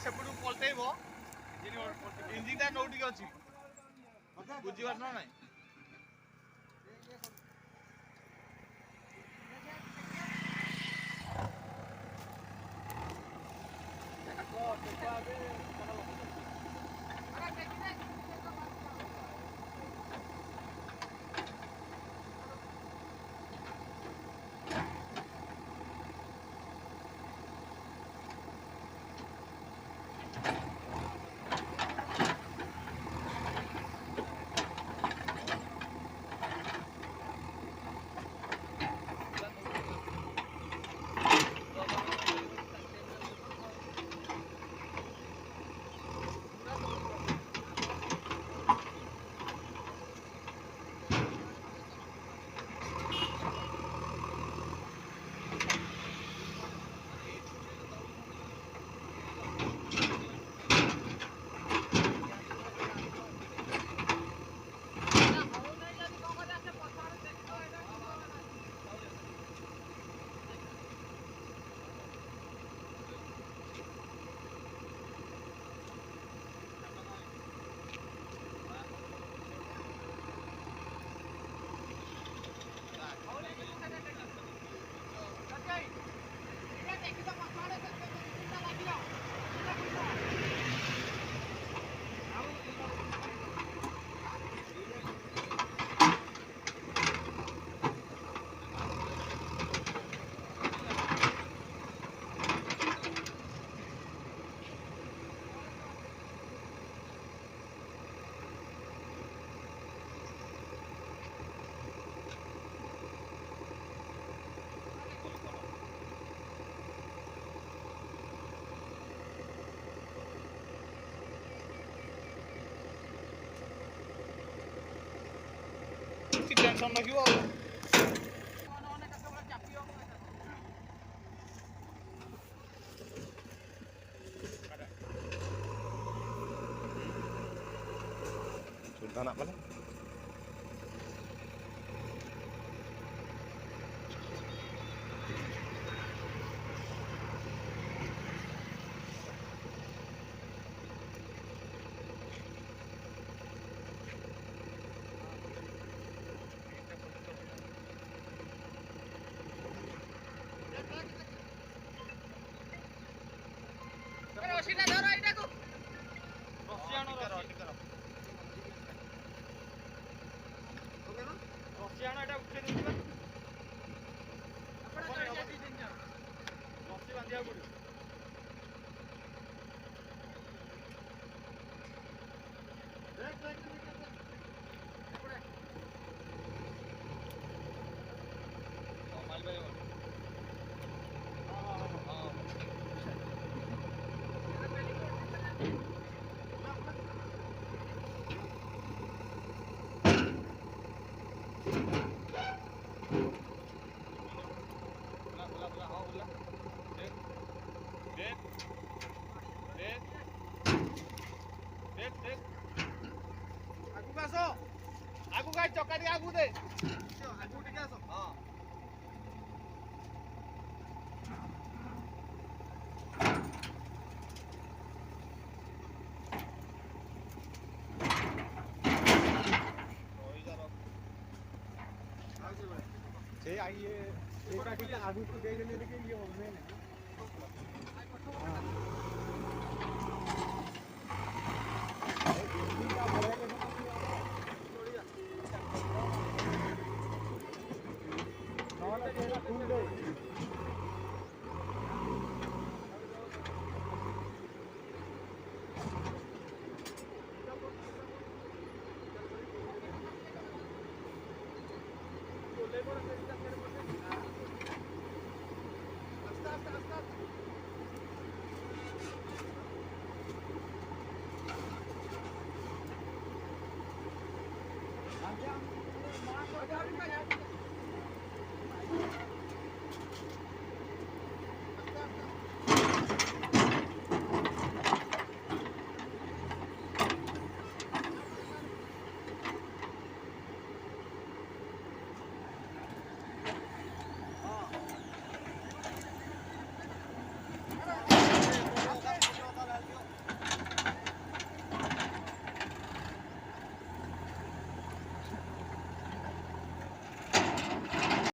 सेपटू पलटेब engine नौटिक अच्छी बुझीपार ना ना टेंशन रखियो सुल्तान वाला रसीटा धर एटा को रसी आनो रसी रसी आनो एटा उठे देबा आपण रसी बांधिया पड़ो माल भाई आगु गाड़ी चक्का टी आगु दे आगु टिके आसो हां से आइए एका टिके आगु को दे देने के ये होने है Hãy subscribe cho kênh Ghiền Mì Gõ để không bỏ lỡ những video hấp dẫn.